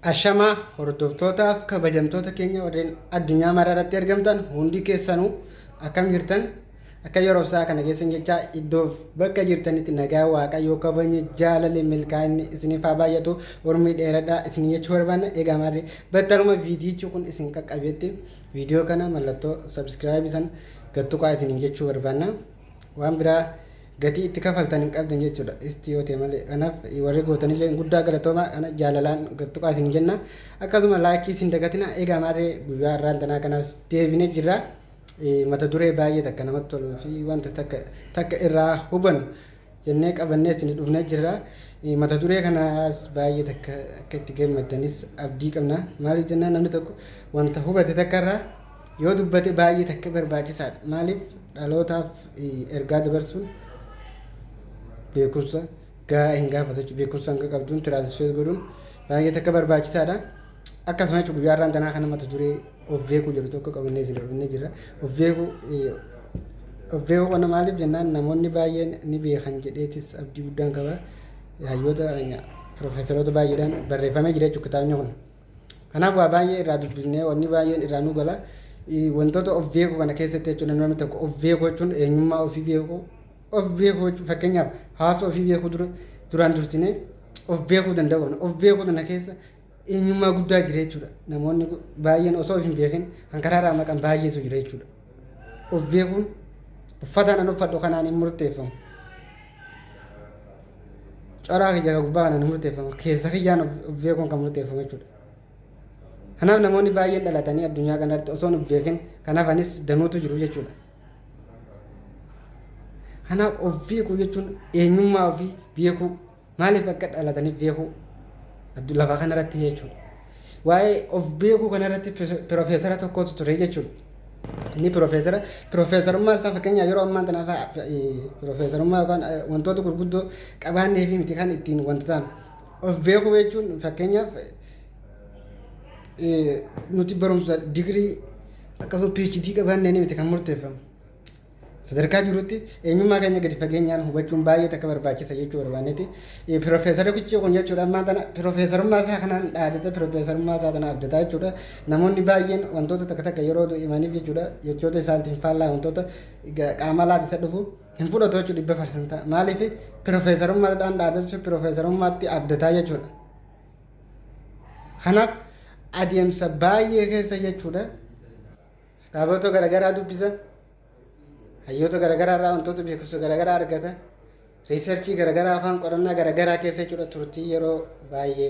Ashamaa hordoftootaaf kabajamtoota keenya warreen addunyaa mararatti argamtan hundi keessanuu akkam jirtan akka yeroo isaa kana keessan jechaa iddoof bakka jirtanitti nagaa waaqayyoo kabajni jaalala milkaa'inni isiniif haa baay'atu ormii dheeradhaa isin jechuu barbaanna egaa maarree battaluma viidiyichi kun isin qaqqabeetti viidiyoo kana mallattoo sabskiraayib isan gattuqaa isin jechuu barbaanna waan biraa gatii itti kafaltan hin qabdan jechuudha isti yoo ta'e malee kanaaf warri gootanillee guddaa galatooma kana jaalalaan gattuqaa isin jenna akkasuma laayikii isin dagatina egaa maarree guyyaa irraan tanaa kanaas deebinee jirra mata duree baay'ee takka namatti toluu fi wanta takka irraa hubannu jennee qabannee isin dhufnee jirra mata duree kanaas baay'ee takka akka itti gammadanis abdii qabna maaliif jennaan namni tokko wanta hubate takka irraa yoo dubbate baay'ee takka barbaachisaadha maaliif dhalootaaf ergaa dabarsuun beekumsa gahaa hin gaafatu beekumsa hanga qabduun tiraansfeer godhuun baay'ee takka barbaachisaadha akkasuma jechuun guyyaa irraan tanaa kana mata duree of beekuu jedhu tokko qabannee isin dhufnee jirra of beekuu kana maaliif jennaan namoonni baay'een ni beekan jedheetis abdii guddaan qaba hayyoota profeesaroota baay'eedhaan barreeffamee jira jechuudha kitaabni kun kanaaf waa baay'ee irraa dubbisnee wanni baay'een irraa nu gala wantoota of beekuu kana keessatti jechuudha namni tokko of beekuu jechuun eenyummaa ofii beekuu of beekuu fakkeenyaaf hawaasa ofii beekuu duraan dursinee of beekuu danda'u of beekuu kana keessa eenyummaa guddaa jira jechuudha namoonni baay'een osoo of hin beekin kan karaarraa maqan baay'eetu jira jechuudha of beekuun uffataan an uffadhu kanaan hin murteeffamu coraa kiyya gubbaa kanaan hin murteeffamu keessa kiyyaan of beekuun kan murteeffamu jechuudha kanaaf namoonni baay'een dhalatanii addunyaa kanatti osoo of beekin kanaaf anis danuutu jiru jechuudha kanaaf of beekuu jechuun eenyummaa ofii beekuu maaliif akka dhalataniif beekuu lafa kanarratti jechuudha waa'ee of beekuu kanarratti piroofeesara tokkotu ture jechuudha inni piroofeesarummaa isaa fakkeenyaaf yeroo ammaa tanaaf piroofeesarummaa yookaan wantoota gurguddoo qabaannee fi miti kan ittiin wanta ta'an of beekuu jechuun fakkeenyaaf nuti barumsa digirii akkasuma PhD qabaannee miti kan murteeffamu sadarkaa jirutti eenyummaa keenya gadi fageenyaan hubachuun baay'ee takka barbaachisa jechuu barbaanneeti piroofeesara kuchii kun jechuudha ammaa tana piroofeesarummaa isaa kanaan dhaadata piroofeesarummaa isaa tana abdataa jechuudha namoonni baay'een wantoota takka yeroo himaniif jechuudha jechoota isaatiin faallaa wantoota qaama laata isa dhufu hin fudhatu jechuudha 100% maaliif piroofeesarummaadhaan dhaadatu piroofeesarummaatti abdataa jechuudha kanaaf adeemsa baay'ee keessa jechuudha kitaabota garaagaraa dubbisa hayyoota garaagaraa irraa wantoota beekumsa garaagaraa argata riisarchii garaagaraa afaan qorannaa garaagaraa keessa jechuudha turtii yeroo baay'ee